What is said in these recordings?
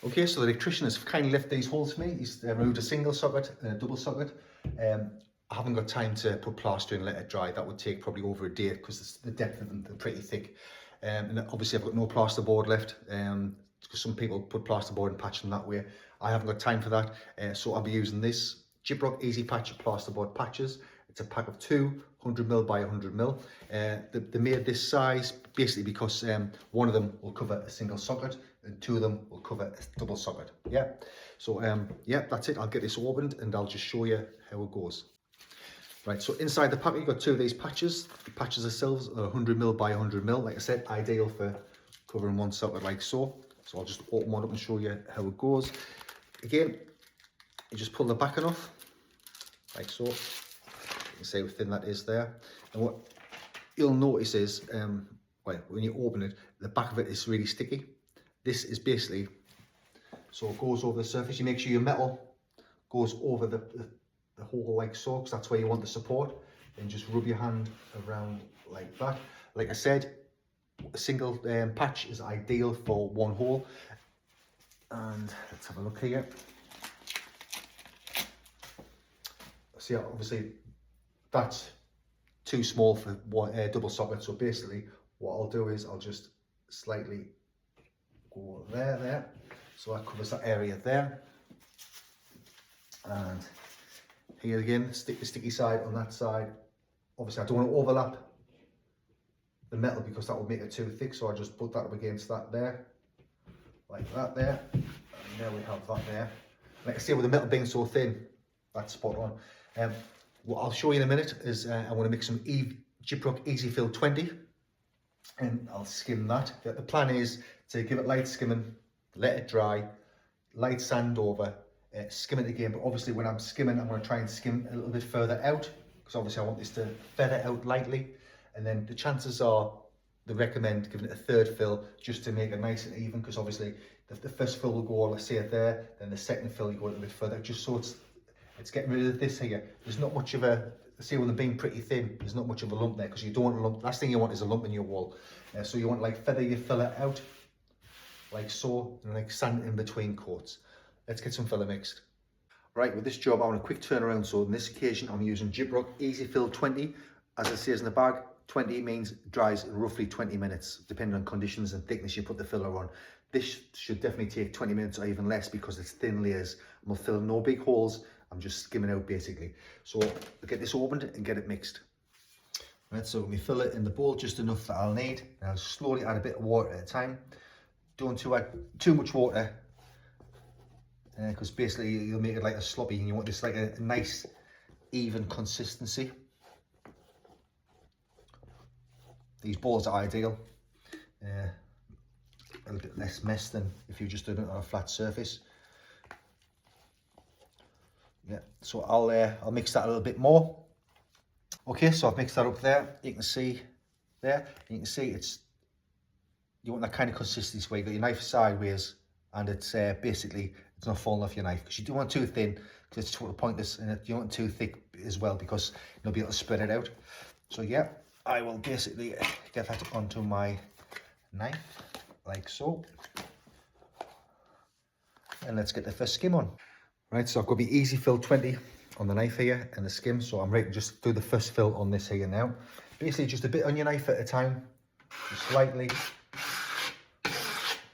Okay, so the electrician has kindly left these holes for me. He's removed a single socket and a double socket. I haven't got time to put plaster in and let it dry. That would take probably over a day because the depth of them are pretty thick. And obviously I've got no plasterboard left because some people put plasterboard and patch them that way. I haven't got time for that, so I'll be using this Gyproc EasiPatch Plasterboard patches. It's a pack of 200mm by 100mm. They made this size basically because one of them will cover a single socket and two of them will cover a double socket. Yeah, so yeah, that's it. I'll get this opened and I'll just show you how it goes. Right, so inside the packet you've got two of these patches. The patches themselves are 100mm by 100mm. Like I said, ideal for covering one socket like so. So I'll just open one up and show you how it goes. Again, you just pull the backing off like so. You can see how thin that is there. And what you'll notice is, well, when you open it, the back of it is really sticky. This is basically, so it goes over the surface. You make sure your metal goes over the hole like so, because that's where you want the support. And just rub your hand around like that. Like I said, a single patch is ideal for one hole. And let's have a look here. See, obviously that's too small for one double socket. So basically what I'll do is I'll just slightly go there. So that covers that area there. And here again, stick the sticky side on that side. Obviously I don't want to overlap the metal because that would make it too thick. So I just put that up against that there, like that there. And there we have that there. Like I say, with the metal being so thin, that's spot on. What I'll show you in a minute is I want to mix some Gyproc EasiFill 20 and I'll skim that. The plan is to give it light skimming, let it dry, light sand over, skim it again. But obviously when I'm skimming, I'm going to try and skim a little bit further out because obviously I want this to feather out lightly. And then the chances are they recommend giving it a third fill just to make it nice and even, because obviously the first fill will go, let's say it there, then the second fill you go a little bit further, just so it's getting rid of this here. There's not much of a, see, when they're being pretty thin, there's not much of a lump there because you don't want a lump. Last thing you want is a lump in your wall. So you want to like feather your filler out like so, and like sand in between coats. Let's get some filler mixed. Right, with this job I want a quick turnaround, so on this occasion I'm using Gyproc EasiFill 20. As it says in the bag, 20 means dries in roughly 20 minutes, depending on conditions and thickness you put the filler on. This should definitely take 20 minutes or even less because it's thin layers and we'll fill no big holes. I'm just skimming out basically. So I'll get this opened and get it mixed. Right, so we fill it in the bowl just enough that I'll need. Now slowly add a bit of water at a time. Don't add too much water because basically you'll make it like a sloppy and you want this like a nice even consistency. These balls are ideal. A little bit less mess than if you just did it on a flat surface. Yeah, so I'll mix that a little bit more. Okay, so I've mixed that up there. You can see there. You can see you want that kind of consistency where you got your knife sideways and it's basically it's not falling off your knife, because you don't want it too thin because it's totally pointless, and you don't want it too thick as well because you'll be able to spread it out. So yeah, I will basically get that onto my knife like so, and let's get the first skim on. Right, so I've got the EasiFill 20 on the knife here and the skim, so I'm ready to just do the first fill on this here now. Basically just a bit on your knife at a time, just slightly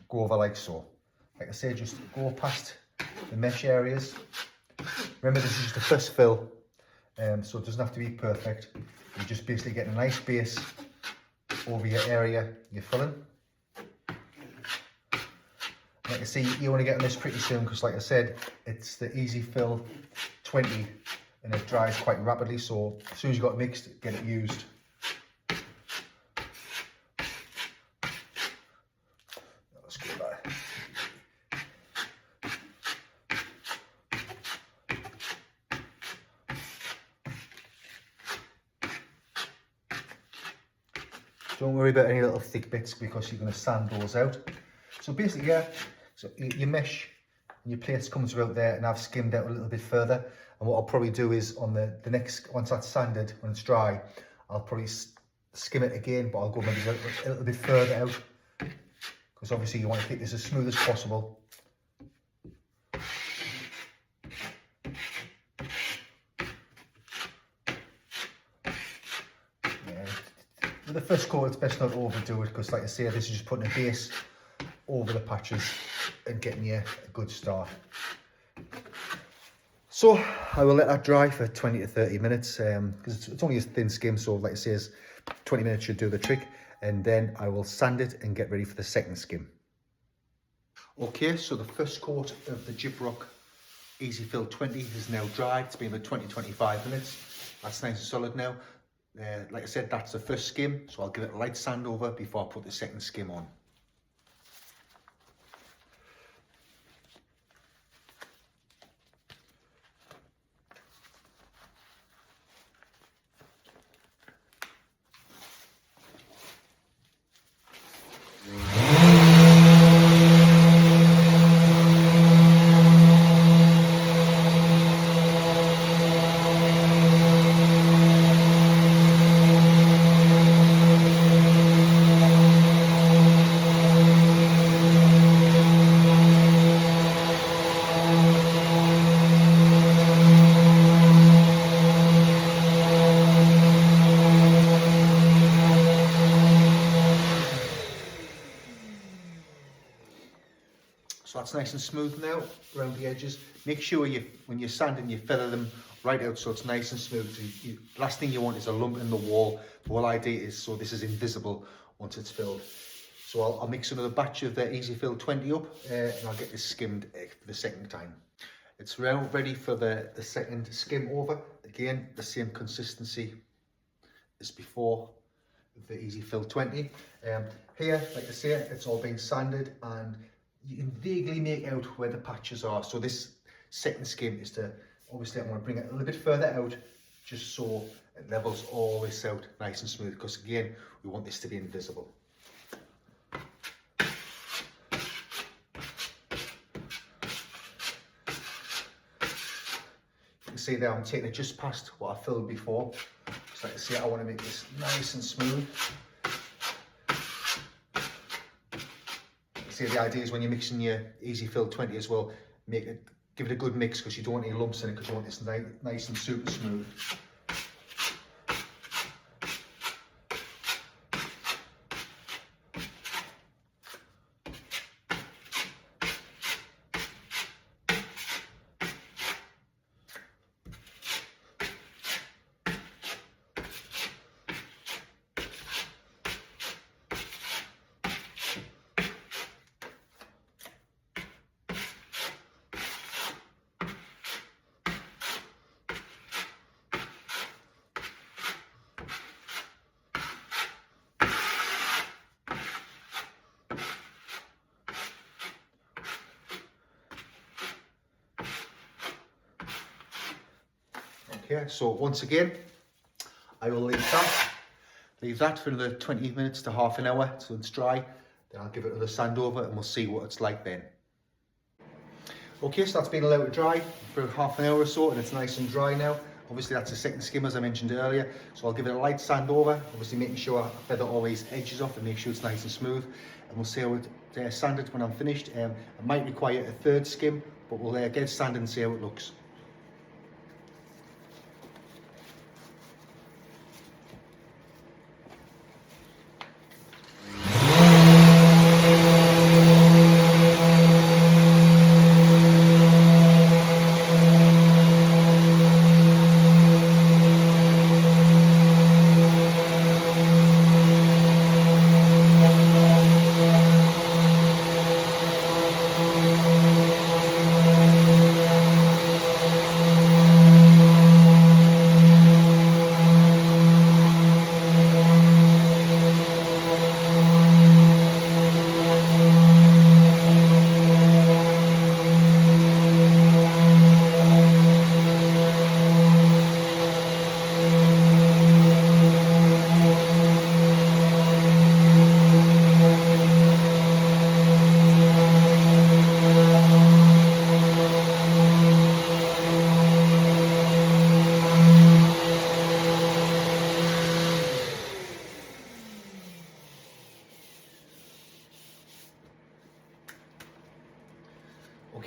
go over like so. Like I say, just go past the mesh areas. Remember, this is just the first fill, so it doesn't have to be perfect. You just basically get a nice base over your area you're filling. Like I see, you want to get on this pretty soon because, like I said, it's the EasiFill 20 and it dries quite rapidly. So as soon as you got it mixed, get it used. Let's go there. Don't worry about any little thick bits because you're going to sand those out. So basically, yeah, so your mesh and your plates come through out there, and I've skimmed out a little bit further. And what I'll probably do is on the next, once that's sanded, when it's dry, I'll probably skim it again, but I'll go maybe a little bit further out because obviously you want to keep this as smooth as possible the first coat, it's best not to overdo it, because like I say, this is just putting a base over the patches and getting you a good start. So I will let that dry for 20 to 30 minutes because it's only a thin skim, so like I say, 20 minutes should do the trick, and then I will sand it and get ready for the second skim. Okay, so the first coat of the Gyproc EasiFill 20 is now dried. It's been about 20-25 minutes. That's nice and solid now. Like I said, that's the first skim, so I'll give it a light sand over before I put the second skim on. So that's nice and smooth now around the edges. Make sure when you're sanding, you feather them right out so it's nice and smooth. Last thing you want is a lump in the wall. The whole idea is so this is invisible once it's filled. So I'll mix another batch of the EasiFill 20 up and I'll get this skimmed for the second time. It's now ready for the second skim over. Again, the same consistency as before with the EasiFill 20. Here, like I say, it's all been sanded and you can vaguely make out where the patches are. So this second skim is to, obviously I'm going to bring it a little bit further out just so it levels all this out nice and smooth, because again, we want this to be invisible. You can see there I'm taking it just past what I filled before. So like I say, I want to make this nice and smooth. See, the idea is when you're mixing your EasiFill 20 as well, give it a good mix, because you don't want any lumps in it, because you want this nice and super smooth. Okay, so once again, I will leave that for another 20 minutes to half an hour till it's dry. Then I'll give it another sand over and we'll see what it's like then. Okay, so that's been allowed to dry for half an hour or so, and it's nice and dry now. Obviously that's the second skim as I mentioned earlier, so I'll give it a light sand over, obviously making sure I feather all these edges off and make sure it's nice and smooth, and we'll see how it's sanded when I'm finished. It might require a third skim, but we'll get it sanded and see how it looks.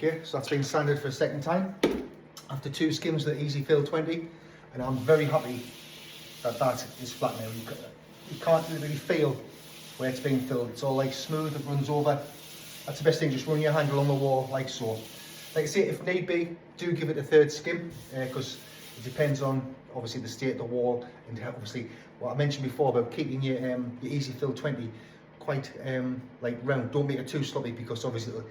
Okay, so that's been sanded for a second time after 2 skims of the EasiFill 20, and I'm very happy that that is flat now. you can't really feel where it's being filled. It's all like smooth, it runs over. That's the best thing, just run your hand along the wall like so. Like I say, if need be, do give it a third skim, because it depends on obviously the state of the wall, and obviously what I mentioned before about keeping your Easy Fill 20 quite like round. Don't make it too sloppy, because obviously it'll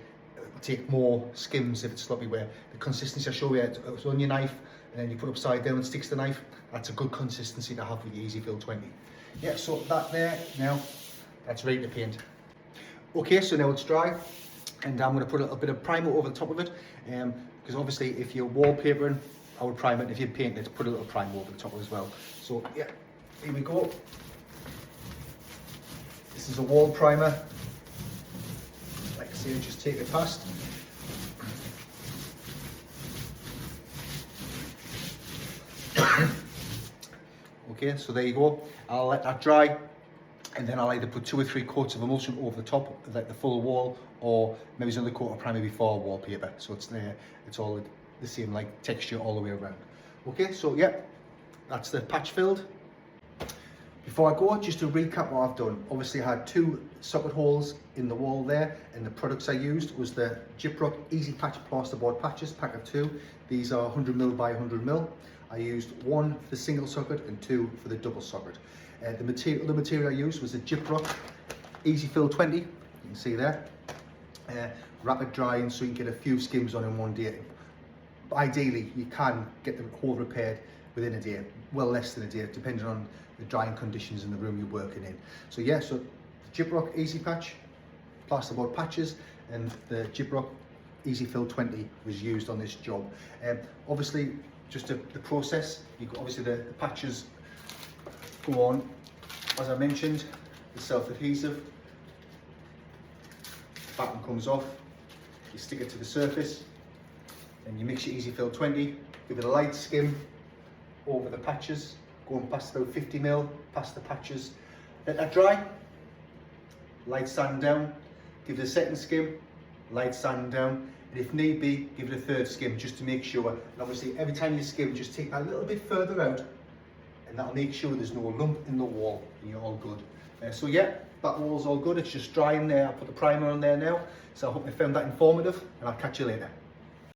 take more skims if it's sloppy. Where the consistency I show you, it's on your knife and then you put it upside down and sticks the knife. That's a good consistency to have with your Easy Fill 20. Yeah, so that there now, that's ready to paint. Okay, so now it's dry, and I'm going to put a little bit of primer over the top of it, because obviously if you're wallpapering, I would prime it. If you're painting it, put a little primer over the top as well. So yeah, here we go. This is a wall primer. Like I say, just take it past. Okay, so there you go. I'll let that dry, and then I'll either put 2 or 3 coats of emulsion over the top, like the full wall, or maybe another coat of primer before wallpaper, so it's there. It's all the same like texture all the way around. Okay, so yeah, that's the patch filled. Before I go, just to recap what I've done. Obviously, I had 2 socket holes in the wall there, and the products I used was the Gyproc EasiPatch Plasterboard patches, pack of 2. These are 100mm by 100mm. I used 1 for the single socket and 2 for the double socket. The material I used was the Gyproc EasiFill 20. You can see there. Rapid drying, so you can get a few skims on in one day. Ideally, you can get the hole repaired within a day, well less than a day, depending on the drying conditions in the room you're working in. So yeah, so the Gyproc EasiPatch Plasterboard patches and the Gyproc EasiFill 20 was used on this job. Obviously, just the process, obviously the patches go on, as I mentioned, the self-adhesive, the batten comes off, you stick it to the surface, and you mix your EasiFill 20, give it a light skim over the patches, going past about 50mm, past the patches, let that dry, light sand down, give it a second skim, light sand down, and if need be, give it a third skim just to make sure. And obviously every time you skim, just take that a little bit further out, and that'll make sure there's no lump in the wall, and you're all good. So yeah, that wall's all good, it's just drying there. I'll put the primer on there now. So I hope you found that informative, and I'll catch you later.